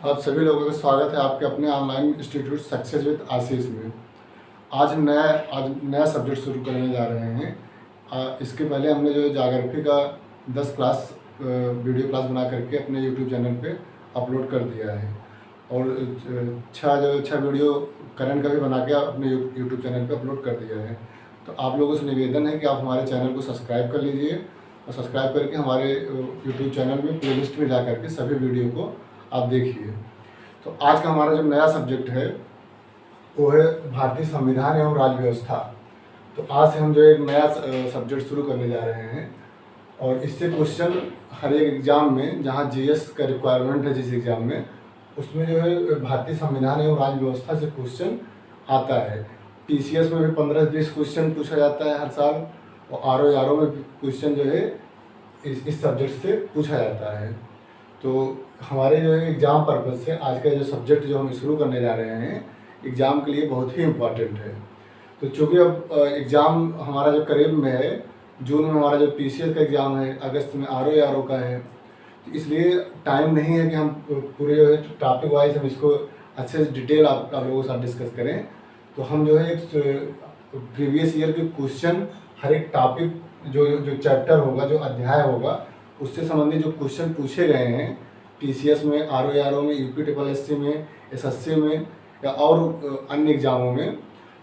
आप सभी लोगों का स्वागत है आपके अपने ऑनलाइन इंस्टीट्यूट सक्सेस विद आशीष में। आज नया सब्जेक्ट शुरू करने जा रहे हैं। इसके पहले हमने जो ज्योग्राफी का 10 क्लास वीडियो क्लास बना करके अपने यूट्यूब चैनल पे अपलोड कर दिया है और छः वीडियो करंट का भी बना के अपने यूट्यूब चैनल पे अपलोड कर दिया है। तो आप लोगों से निवेदन है कि आप हमारे चैनल को सब्सक्राइब कर लीजिए और सब्सक्राइब करके हमारे यूट्यूब चैनल में प्लेलिस्ट में जा करके सभी वीडियो को आप देखिए। तो आज का हमारा जो नया सब्जेक्ट है वो है भारतीय संविधान एवं राज्य व्यवस्था। तो आज से हम जो एक नया सब्जेक्ट शुरू करने जा रहे हैं और इससे क्वेश्चन हर एक एग्ज़ाम में, जहाँ जीएस का रिक्वायरमेंट है जिस एग्ज़ाम में, उसमें जो है भारतीय संविधान एवं राज्य व्यवस्था से क्वेश्चन आता है। पीसीएस में भी 15-20 क्वेश्चन पूछा जाता है हर साल और आरओ में क्वेश्चन जो है इस सब्जेक्ट से पूछा जाता है। तो हमारे जो है एग्ज़ाम पर्पज़ से आज का जो सब्जेक्ट जो हम शुरू करने जा रहे हैं एग्ज़ाम के लिए बहुत ही इम्पॉर्टेंट है। तो चूँकि अब एग्ज़ाम हमारा जो करीब में है, जून में हमारा जो पीसीएस का एग्ज़ाम है, अगस्त में आरओ का है, तो इसलिए टाइम नहीं है कि हम पूरे जो है टॉपिक वाइज हम इसको अच्छे से डिटेल आप लोगों के साथ डिस्कस करें। तो हम जो है एक प्रीवियस ईयर के क्वेश्चन, हर एक टॉपिक जो चैप्टर होगा, जो अध्याय होगा, उससे संबंधित जो क्वेश्चन पूछे गए हैं पीसीएस में, आरओ में, यूपीएससी में, एसएससी में या और अन्य एग्जामों में,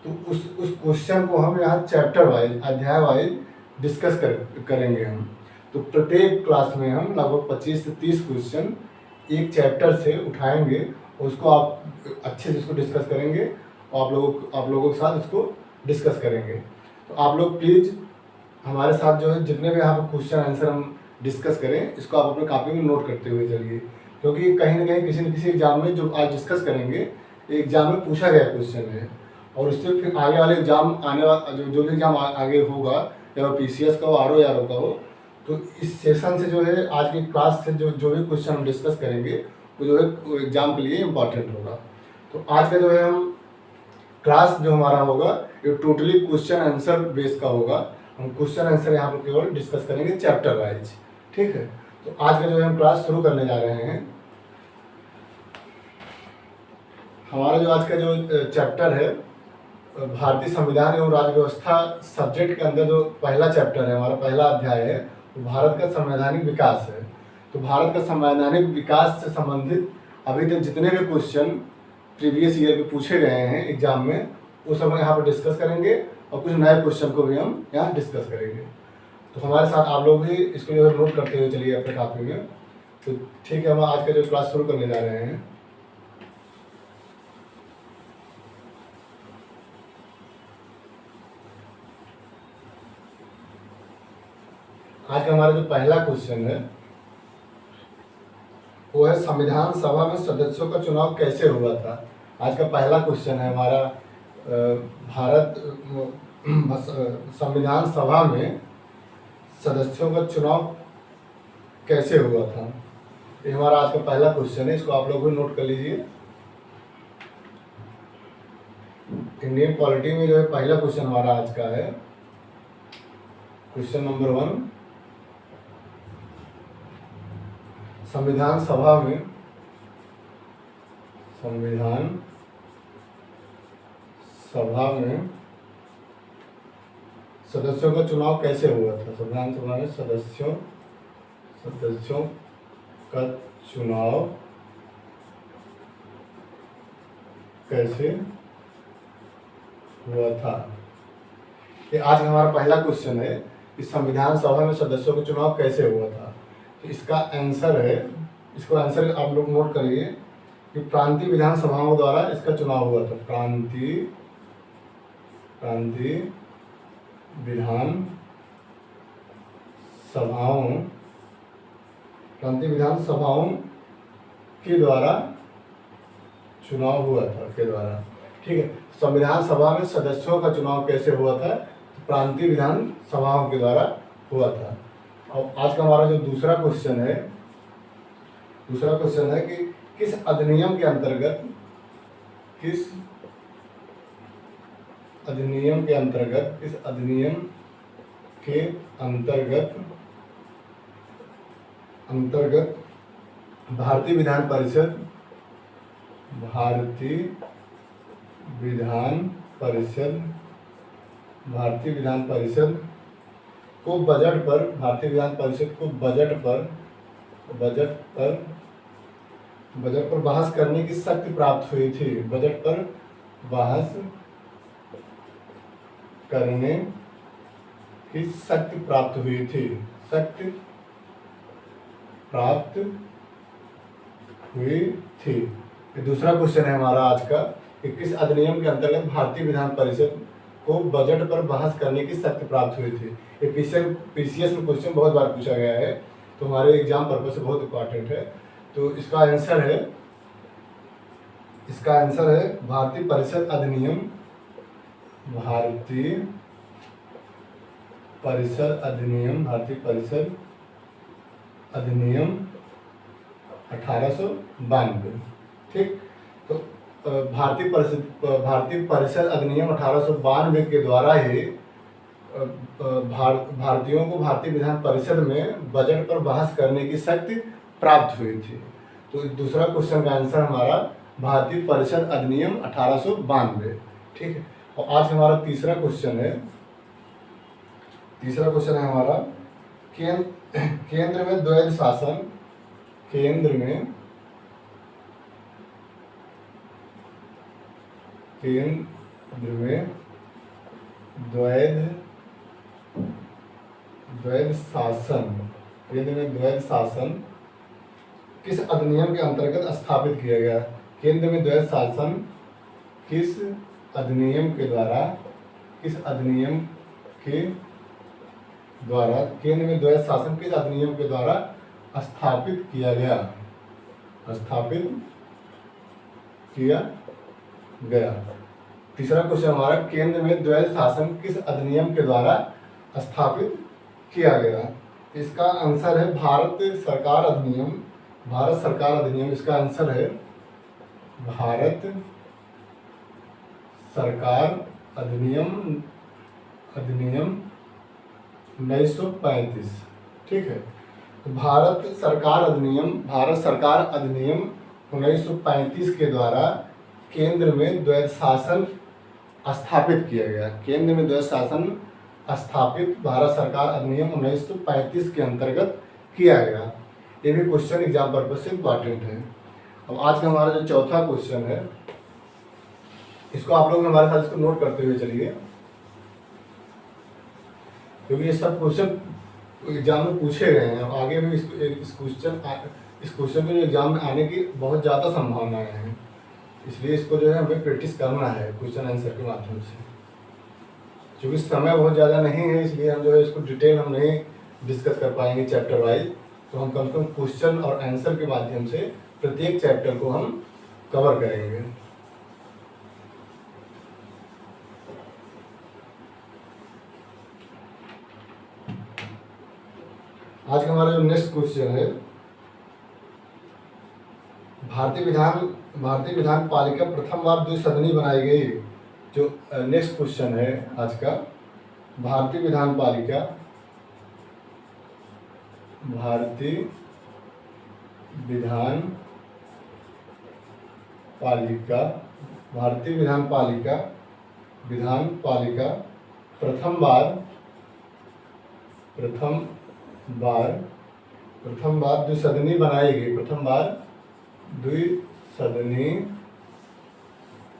तो उस क्वेश्चन को हम यहाँ चैप्टर वाइज, अध्याय वाइज डिस्कस करेंगे हम। तो प्रत्येक क्लास में हम लगभग 25 से 30 क्वेश्चन एक चैप्टर से उठाएंगे और उसको आप अच्छे से इसको डिस्कस करेंगे और आप लोगों के साथ इसको डिस्कस करेंगे। तो आप लोग प्लीज़ हमारे साथ जो है जितने भी यहाँ पर क्वेश्चन आंसर हम डिस्कस करें, इसको आप अपने कॉपी में नोट करते हुए चलिए, क्योंकि कहीं ना कहीं किसी न किसी एग्जाम में जो आज डिस्कस करेंगे एग्जाम में पूछा गया क्वेश्चन है और उससे फिर आगे वाले एग्जाम आने वाला जो भी एग्जाम आगे होगा, या पीसीएस का हो, आरओ का हो, तो इस सेशन से जो है आज की क्लास से जो भी क्वेश्चन हम डिस्कस करेंगे वो जो है एग्जाम के लिए इम्पॉर्टेंट होगा। तो आज का जो है हम क्लास जो हमारा होगा ये टोटली क्वेश्चन आंसर बेस का होगा। हम क्वेश्चन आंसर यहाँ पर केवल डिस्कस करेंगे चैप्टर वाइज, ठीक है। तो आज का जो है हम क्लास शुरू करने जा रहे हैं। हमारा जो आज का जो चैप्टर है भारतीय संविधान एवं राज्य व्यवस्था सब्जेक्ट के अंदर जो पहला चैप्टर है, हमारा पहला अध्याय है, वो भारत का संवैधानिक विकास है। तो भारत का संवैधानिक विकास से संबंधित अभी तक जितने भी क्वेश्चन प्रीवियस ईयर के पूछे गए हैं एग्जाम में, वो सब हम यहाँ पर डिस्कस करेंगे और कुछ नए क्वेश्चन को भी हम यहाँ डिस्कस करेंगे। तो हमारे साथ आप लोग भी इसको जो है नोट करते हुए चलिए अपने कॉपी में। तो ठीक है, हम आज का जो क्लास शुरू करने जा रहे हैं। आज का हमारा जो पहला क्वेश्चन है वो है संविधान सभा में सदस्यों का चुनाव कैसे हुआ था। आज का पहला क्वेश्चन है हमारा भारत संविधान सभा में सदस्यों का चुनाव कैसे हुआ था। ये हमारा आज का पहला क्वेश्चन है, इसको आप लोग भी नोट कर लीजिए। इंडियन पॉलिटी में जो है पहला क्वेश्चन हमारा आज का है क्वेश्चन नंबर 1, संविधान सभा में सदस्यों का चुनाव कैसे हुआ था। संविधान सभा में सदस्यों का चुनाव कैसे हुआ था। ये आज का हमारा पहला क्वेश्चन है कि संविधान सभा में सदस्यों का चुनाव कैसे हुआ था। तो इसका आंसर है, इसको आंसर आप लोग नोट करिए कि प्रांतीय विधानसभाओं द्वारा इसका चुनाव हुआ था। प्रांतीय विधानसभाओं के द्वारा चुनाव हुआ था, ठीक है। संविधान सभा में सदस्यों का चुनाव कैसे हुआ था, तो प्रांतीय विधानसभाओं के द्वारा हुआ था। और आज का हमारा जो दूसरा क्वेश्चन है कि किस अधिनियम के अंतर्गत भारतीय विधान परिषद भारतीय विधान परिषद को बजट पर, भारतीय विधान परिषद को बजट पर बहस करने की शक्ति प्राप्त हुई थी। बजट पर बहस करने की शक्ति प्राप्त हुई थी। ये दूसरा क्वेश्चन है हमारा आज का कि किस अधिनियम के अंतर्गत भारतीय विधान परिषद को बजट पर बहस करने की शक्ति प्राप्त हुई थी। ये पीसीएस में क्वेश्चन बहुत बार पूछा गया है, तो हमारे एग्जाम पर्पज से बहुत इंपॉर्टेंट है। तो इसका आंसर है भारतीय परिषद अधिनियम, भारतीय परिषद अधिनियम 1892। ठीक, तो भारतीय परिषद अधिनियम 1892 के द्वारा ही भारतीयों को भारतीय विधान परिषद में बजट पर बहस करने की शक्ति प्राप्त हुई थी। तो दूसरा क्वेश्चन का आंसर हमारा भारतीय परिषद अधिनियम 1892। ठीक है, और आज हमारा तीसरा क्वेश्चन है हमारा केंद्र में द्वैध शासन, केंद्र में द्वैध शासन किस अधिनियम के अंतर्गत स्थापित किया गया? केंद्र में द्वैध शासन किस अधिनियम के द्वारा केंद्र में द्वैध शासन किस अधिनियम के द्वारा स्थापित किया गया? तीसरा क्वेश्चन हमारा केंद्र में द्वैध शासन किस अधिनियम के द्वारा स्थापित किया गया? इसका आंसर है भारत सरकार अधिनियम। इसका आंसर है भारत सरकार अधिनियम 1935। ठीक है, तो भारत सरकार अधिनियम 1935 के द्वारा केंद्र में द्वैध शासन स्थापित किया गया। केंद्र में द्वैध शासन स्थापित भारत सरकार अधिनियम 1935 के अंतर्गत किया गया। ये भी क्वेश्चन एग्जाम पर्पज से इम्पॉर्टेंट है। अब आज का हमारा जो चौथा क्वेश्चन है, इसको आप लोग हमारे साथ इसको नोट करते हुए चलिए, क्योंकि ये सब क्वेश्चन एग्जाम में पूछे गए हैं। आगे भी इस क्वेश्चन के एग्जाम में आने की बहुत ज़्यादा संभावनाएं हैं, इसलिए इसको जो है हमें प्रैक्टिस करना है क्वेश्चन आंसर के माध्यम से। क्योंकि समय बहुत ज़्यादा नहीं है, इसलिए हम जो है इसको डिटेल हम नहीं डिस्कस कर पाएंगे चैप्टर वाइज। तो हम कम से कम क्वेश्चन और आंसर के माध्यम से प्रत्येक चैप्टर को हम कवर करेंगे। आज का हमारा जो नेक्स्ट क्वेश्चन है, भारतीय विधान पालिका प्रथम बार द्विसदनी बनाई गई। जो नेक्स्ट क्वेश्चन है आज का, भारतीय विधान पालिका प्रथम बार द्विसदनी बनाई गई। प्रथम बार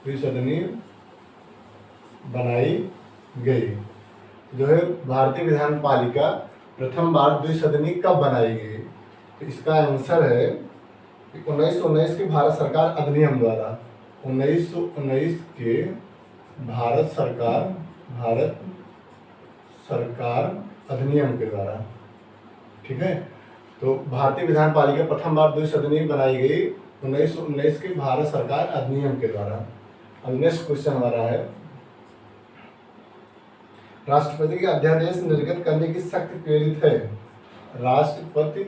द्विसदनी बनाई गई। जो है भारतीय विधान पालिका प्रथम बार द्विसदनी कब बनाई गई? तो इसका आंसर है 1919 के भारत सरकार अधिनियम द्वारा। 1919 के भारत सरकार अधिनियम के द्वारा। ठीक है, तो भारतीय विधान पालिका प्रथम बार द्विसदनी बनाई गई 1919 के भारत सरकार अधिनियम के द्वारा। अब नेक्स्ट क्वेश्चन हमारा है, राष्ट्रपति के अध्यादेश निर्गत करने की शक्ति प्रेरित है। राष्ट्रपति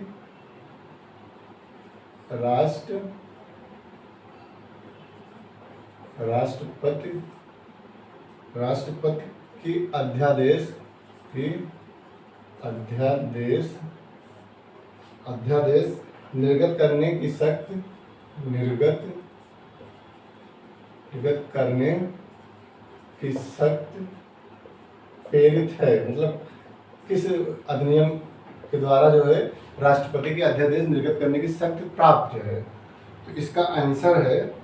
की अध्यादेश निर्गत करने की शक्ति निर्गत करने की शक्ति प्रेरित है, मतलब किस अधिनियम के द्वारा जो है राष्ट्रपति के अध्यादेश निर्गत करने की शक्ति प्राप्त है। तो इसका आंसर है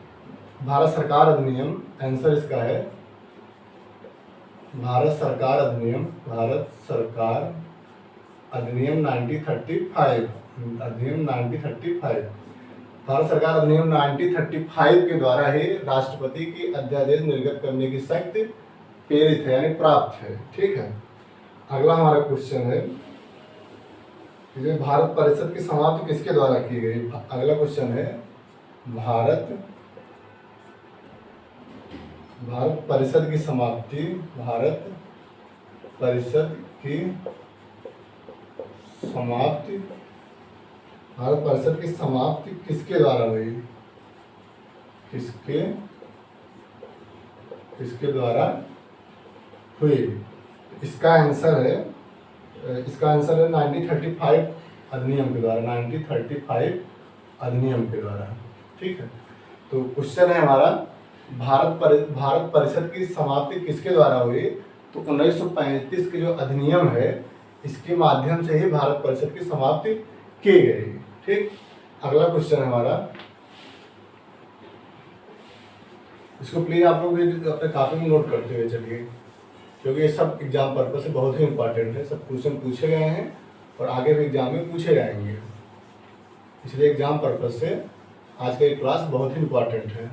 भारत सरकार अधिनियम। आंसर इसका है भारत सरकार अधिनियम 1935। अधिनियम 1935। भारत सरकार अधिनियम 1935 के द्वारा ही राष्ट्रपति की अध्यादेश निर्गत करने की शक्ति प्रेरित है, यानी प्राप्त है। ठीक है, अगला हमारा क्वेश्चन है कि भारत परिषद की समाप्ति किसके द्वारा की गई। अगला क्वेश्चन है भारत परिषद की समाप्ति, भारत परिषद की समाप्ति किसके द्वारा हुई, किसके द्वारा हुई। इसका आंसर है 1935 अधिनियम के द्वारा, 1935 अधिनियम के द्वारा। ठीक है, तो क्वेश्चन है हमारा भारत परिषद की समाप्ति किसके द्वारा हुई। तो 1935 के जो अधिनियम है इसके माध्यम से ही भारत परिषद की समाप्ति की गई। ठीक, अगला क्वेश्चन है हमारा, इसको प्लीज आप लोग अपने कॉपी में नोट करते हुए चलिए, क्योंकि ये सब एग्जाम पर्पस से बहुत ही इंपॉर्टेंट है। सब क्वेश्चन पूछे गए हैं और आगे भी एग्जाम में पूछे जाएंगे, इसलिए एग्जाम पर्पस से आज का ये क्लास बहुत ही इंपॉर्टेंट है।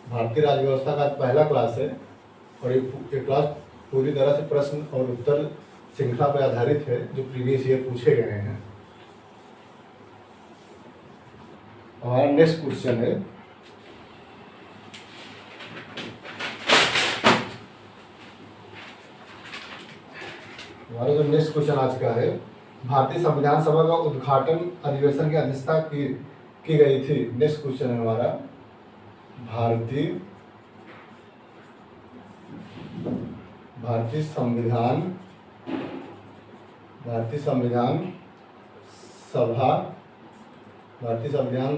भारतीय राज्य व्यवस्था का पहला क्लास है और ये क्लास पूरी तरह से प्रश्न और उत्तर श्रृंखला पर आधारित है जो प्रीवियस ईयर पूछे गए हैं। हमारा नेक्स्ट क्वेश्चन है हमारा जो नेक्स्ट क्वेश्चन आज का है, भारतीय संविधान सभा का उद्घाटन अधिवेशन की अध्यक्षता की गई थी। नेक्स्ट क्वेश्चन है हमारा, भारतीय संविधान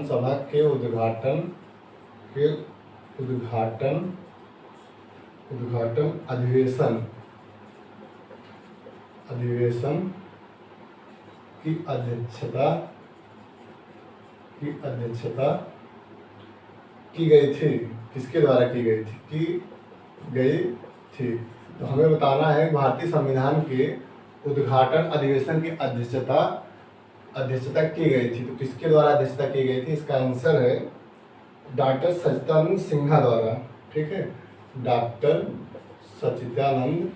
सभा के उद्घाटन अधिवेशन की अध्यक्षता की गई थी। किसके द्वारा की गई थी। तो हमें बताना है भारतीय संविधान के उद्घाटन अधिवेशन की अध्यक्षता की गई थी। तो किसके द्वारा अध्यक्षता की गई थी। इसका आंसर है डॉक्टर सच्चिदानंद सिन्हा द्वारा। ठीक है, डॉक्टर सच्चिदानंद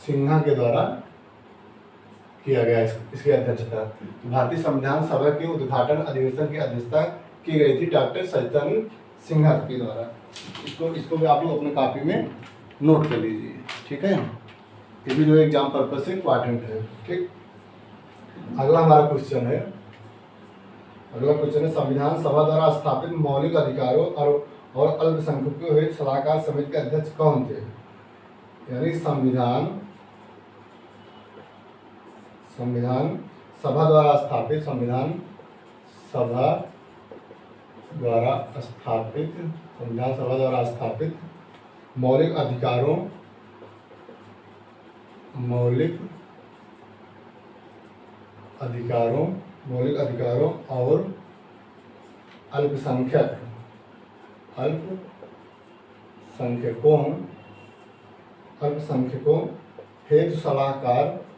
सिन्हा के द्वारा किया गया इसकी अध्यक्षता। भारतीय संविधान सभा के उद्घाटन अधिवेशन की अध्यक्षता की गई थी डॉक्टर सच्चिदानंद सिन्हा के द्वारा। इसको भी आप लोग अपने कॉपी में नोट कर लीजिए। ठीक है, ये भी जो एग्जाम पर्पज से इम्पॉर्टेंट है। ठीक, अगला हमारा क्वेश्चन है संविधान सभा द्वारा स्थापित मौलिक अधिकारों और अल्पसंख्यकों हेतु सलाहकार समिति के अध्यक्ष कौन थे। यानी संविधान सभा द्वारा स्थापित मौलिक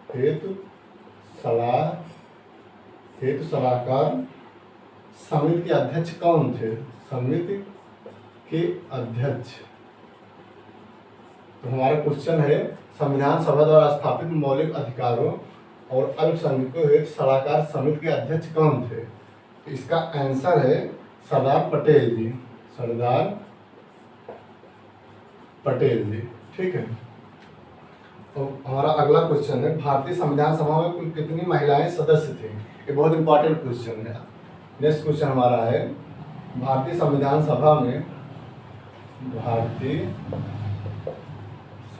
अधिकारों और अल्पसंख्यकों हेतु सलाहकार समिति के अध्यक्ष कौन थे। समिति के अध्यक्ष। तो हमारा क्वेश्चन है संविधान सभा द्वारा स्थापित मौलिक अधिकारों और अल्पसंख्यकों हेतु सलाहकार समिति के अध्यक्ष कौन थे। तो इसका आंसर है सरदार पटेल जी। ठीक है, तो हमारा अगला क्वेश्चन है भारतीय संविधान सभा में कुल कितनी महिलाएं सदस्य थी। ये बहुत इंपॉर्टेंट क्वेश्चन है। नेक्स्ट क्वेश्चन हमारा है भारतीय संविधान सभा में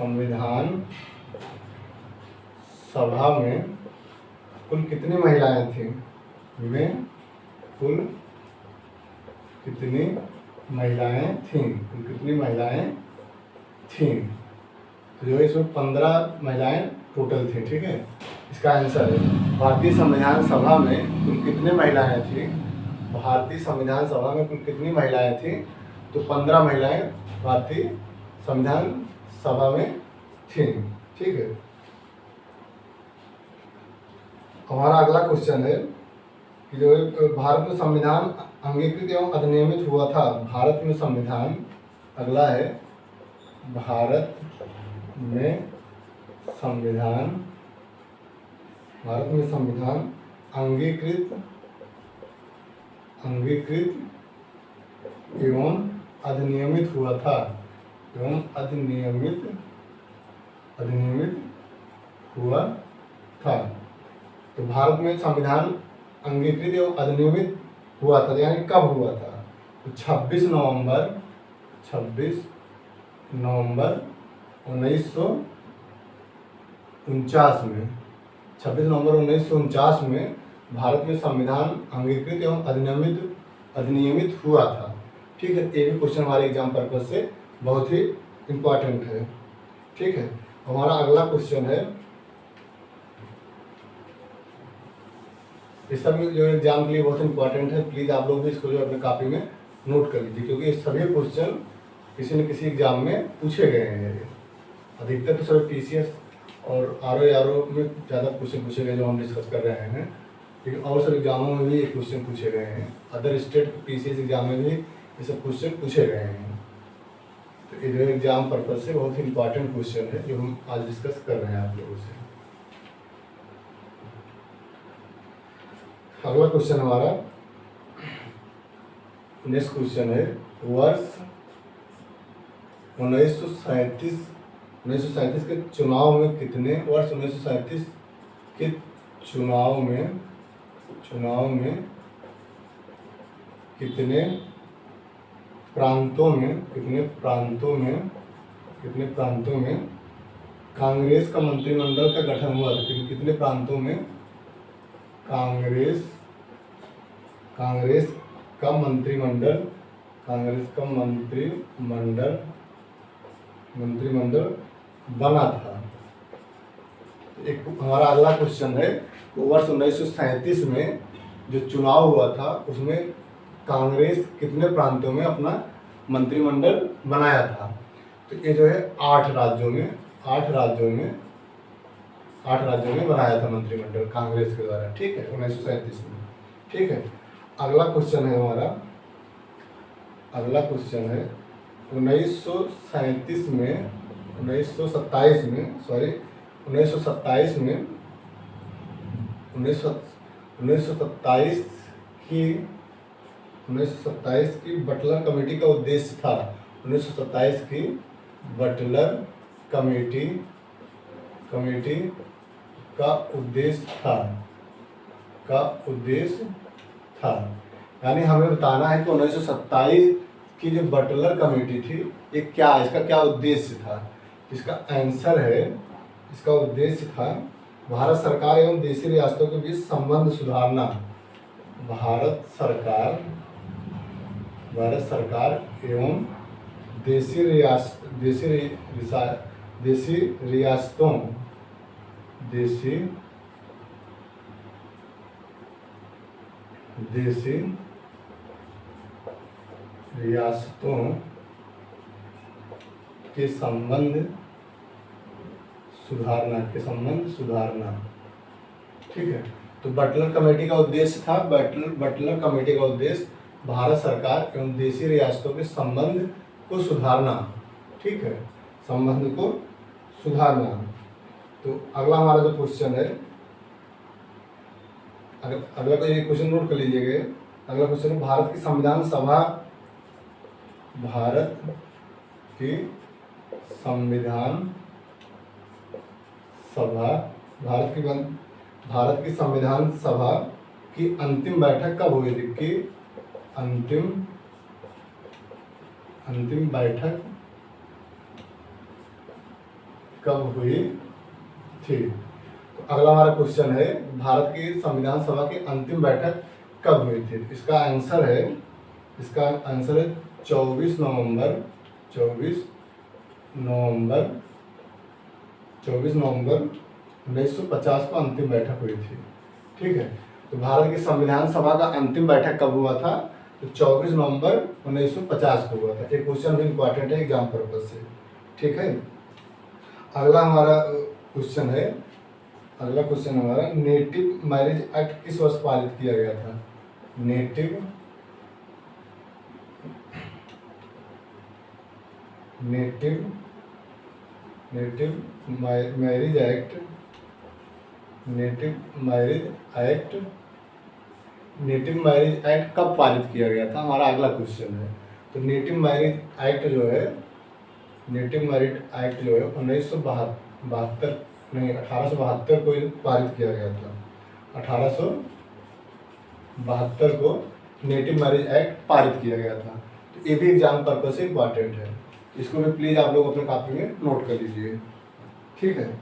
संविधान सभा में कुल कितनी महिलाएं थीं? में कुल कितनी महिलाएं थीं? कुल कितनी महिलाएं थीं? तो जो है इसमें 15 महिलाएं टोटल थीं। ठीक है, इसका आंसर है भारतीय संविधान सभा में कुल कितनी महिलाएं थीं? भारतीय संविधान सभा में कुल कितनी महिलाएं थीं? तो 15 महिलाएं भारतीय संविधान सभा में थीं। ठीक है, हमारा अगला क्वेश्चन है कि जो भारत में संविधान अंगीकृत एवं अधिनियमित हुआ था। भारत में संविधान, अगला है भारत में संविधान अंगीकृत एवं अधिनियमित हुआ था। अधिनियमित हुआ था। तो भारत में संविधान अंगीकृत एवं अधिनियमित हुआ था, यानी कब हुआ था? तो 26 नवंबर 1949 में 26 नवंबर 1949 में भारत में संविधान अंगीकृत एवं अधिनियमित हुआ था। ठीक है, ये भी क्वेश्चन हमारे एग्जाम पर्पज से बहुत ही इम्पोर्टेंट है। ठीक है, हमारा अगला क्वेश्चन है, ये सब जो एग्जाम के लिए बहुत इंपॉर्टेंट है, प्लीज़ आप लोग भी इसको जो अपने कॉपी में नोट कर लीजिए, क्योंकि ये सभी क्वेश्चन किसी न किसी एग्जाम में पूछे गए हैं। अधिकतर तो सभी पीसीएस और आरओ में ज़्यादा क्वेश्चन पूछे गए जो हम डिस्कस कर रहे हैं, लेकिन और सब एग्जामों में भी ये क्वेश्चन पूछे गए हैं। अदर स्टेट पीसीएस एग्जाम में भी ये सब क्वेश्चन पूछे गए हैं। तो ये जो एग्जाम पर्पज से बहुत ही इंपॉर्टेंट क्वेश्चन है जो हम आज डिस्कस कर रहे हैं आप लोगों से। अगला क्वेश्चन हमारा नेक्स्ट क्वेश्चन है, वर्ष 1937 के चुनाव में कितने के चुनाव में कितने प्रांतों में कांग्रेस का मंत्रिमंडल का गठन हुआ था? कितने प्रांतों में कांग्रेस का मंत्रिमंडल बना था? एक हमारा अगला क्वेश्चन है, वर्ष 1937 में जो चुनाव हुआ था उसमें कांग्रेस कितने प्रांतों में अपना मंत्रिमंडल बनाया था? तो ये जो है 8 राज्यों में बनाया था मंत्रिमंडल कांग्रेस के द्वारा। ठीक है, 1937 में। ठीक है, अगला क्वेश्चन है हमारा, 1927 की बटलर कमेटी का उद्देश्य था। 1927 की बटलर कमेटी का उद्देश्य था। यानी हमें बताना है कि 1927 की जो बटलर कमेटी थी ये क्या, इसका क्या उद्देश्य था? इसका आंसर है, इसका उद्देश्य था भारत सरकार एवं देशी रियासतों के बीच संबंध सुधारना। भारत सरकार एवं देशी रियासतों के संबंध सुधारना। ठीक है, तो बटलर कमेटी का उद्देश्य था, बटलर कमेटी का उद्देश्य भारत सरकार एवं देशी रियासतों के संबंध को सुधारना। ठीक है, संबंध को सुधारना। तो अगला हमारा जो क्वेश्चन है, अगला को ये क्वेश्चन नोट कर लीजिएगा। अगला क्वेश्चन है, भारत की संविधान सभा भारत की संविधान सभा की अंतिम बैठक कब हुई थी? कि अंतिम बैठक कब हुई थी। तो अगला हमारा क्वेश्चन है भारत की संविधान सभा की अंतिम बैठक कब हुई थी। इसका आंसर है 24 नवंबर 1950 को अंतिम बैठक हुई थी। ठीक है, तो भारत की संविधान सभा का अंतिम बैठक कब हुआ था, तो 24 नवंबर 1950 को हुआ था। एक क्वेश्चन भी इंपॉर्टेंट है एग्जाम पर्पज से। ठीक है, अगला क्वेश्चन हमारा नेटिव मैरिज एक्ट किस वर्ष पारित किया गया था। नेटिव मैरिज एक्ट कब पारित किया गया था, हमारा अगला क्वेश्चन है। तो नेटिव मैरिज एक्ट जो है 1872 को पारित किया गया था। 1872 को नेटिव मैरिज एक्ट पारित किया गया था। तो ये भी एग्जाम पर्पज से इम्पॉर्टेंट है, इसको भी प्लीज़ आप लोग अपने कॉपी में नोट कर लीजिए। ठीक है,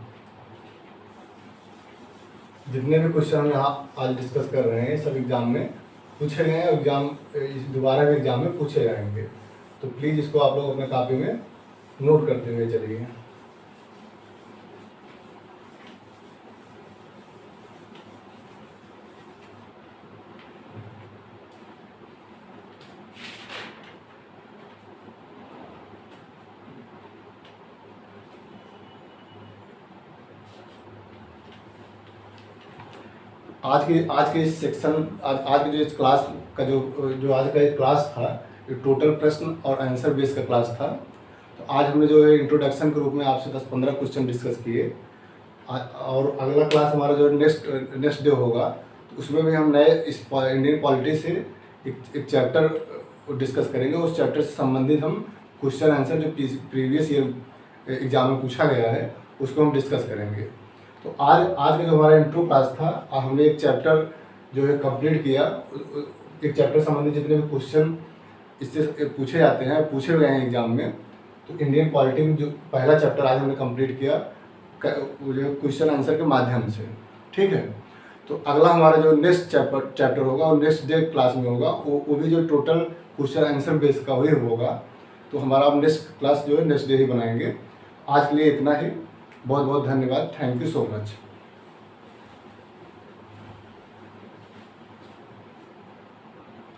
जितने भी क्वेश्चन हम यहाँ आज डिस्कस कर रहे हैं सब एग्जाम में पूछे गए हैं, दोबारा भी एग्जाम में पूछे जाएंगे। तो प्लीज़ इसको आप लोग अपने कॉपी में नोट करते हुए चलिए। आज के सेक्शन आज के जो इस क्लास का जो आज का एक क्लास था, ये टोटल प्रश्न और आंसर बेस का क्लास था। तो आज हमने जो है इंट्रोडक्शन के रूप में आपसे 10-15 क्वेश्चन डिस्कस किए। और अगला क्लास हमारा जो नेक्स्ट डे होगा, तो उसमें भी हम नए इस इंडियन पॉलिटी से एक चैप्टर डिस्कस करेंगे। उस चैप्टर से संबंधित हम क्वेश्चन आंसर जो प्रीवियस ईयर एग्जाम में पूछा गया है उसको हम डिस्कस करेंगे। तो आज का जो हमारा इंट्रो क्लास था, हमने एक चैप्टर जो है कंप्लीट किया। एक चैप्टर संबंधित जितने भी क्वेश्चन इससे पूछे जाते हैं, पूछे गए हैं एग्जाम में, तो इंडियन पॉलिटी में जो पहला चैप्टर आज हमने कंप्लीट किया जो क्वेश्चन आंसर के माध्यम से। ठीक है, तो अगला हमारा जो नेक्स्ट चैप्टर होगा और नेक्स्ट डे क्लास में होगा, वो भी जो टोटल क्वेश्चन आंसर बेस का ही होगा। तो हमारा अब नेक्स्ट क्लास जो है नेक्स्ट डे ही बनाएंगे। आज के लिए इतना ही, बहुत बहुत धन्यवाद। Thank you so much.